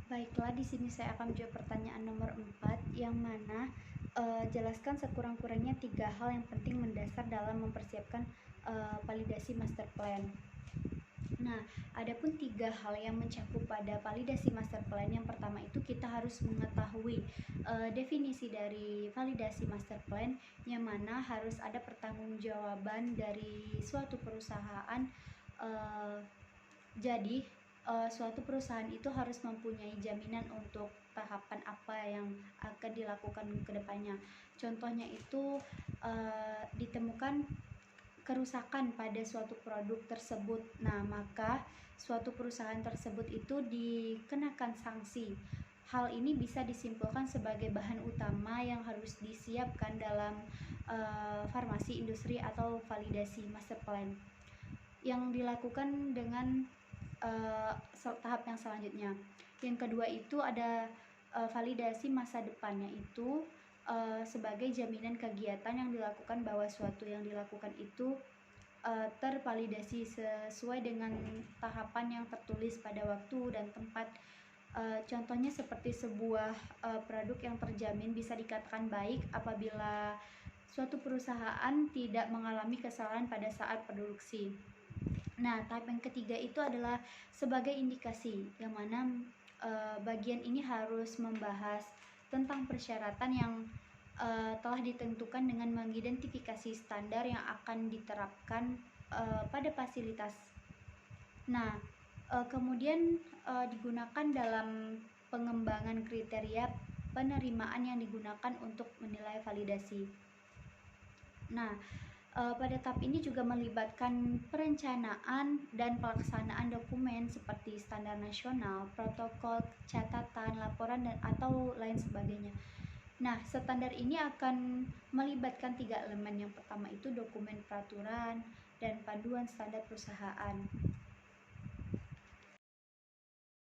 Baiklah, di sini saya akan menjawab pertanyaan nomor 4, yang mana jelaskan sekurang-kurangnya 3 hal yang penting mendasar dalam mempersiapkan validasi master plan. Nah, adapun 3 hal yang mencakup pada validasi master plan, yang pertama itu kita harus mengetahui definisi dari validasi master plan, yang mana harus ada pertanggungjawaban dari suatu perusahaan. Jadi suatu perusahaan itu harus mempunyai jaminan untuk tahapan apa yang akan dilakukan ke depannya. Contohnya itu ditemukan kerusakan pada suatu produk tersebut. Nah, maka suatu perusahaan tersebut itu dikenakan sanksi. Hal ini bisa disimpulkan sebagai bahan utama yang harus disiapkan dalam farmasi industri atau validasi master plan, yang dilakukan dengan tahap yang selanjutnya. Yang kedua itu ada validasi masa depan, yaitu sebagai jaminan kegiatan yang dilakukan bahwa suatu yang dilakukan itu tervalidasi sesuai dengan tahapan yang tertulis pada waktu dan tempat. Contohnya seperti sebuah produk yang terjamin bisa dikatakan baik apabila suatu perusahaan tidak mengalami kesalahan pada saat produksi. Nah, tahap yang ketiga itu adalah sebagai indikasi, yang mana bagian ini harus membahas tentang persyaratan yang telah ditentukan dengan mengidentifikasi standar yang akan diterapkan pada fasilitas. Nah, kemudian digunakan dalam pengembangan kriteria penerimaan yang digunakan untuk menilai validasi. Nah, pada tahap ini juga melibatkan perencanaan dan pelaksanaan dokumen seperti standar nasional, protokol, catatan, laporan, dan atau lain sebagainya. Nah, standar ini akan melibatkan 3 elemen. Yang pertama itu dokumen peraturan dan panduan standar perusahaan.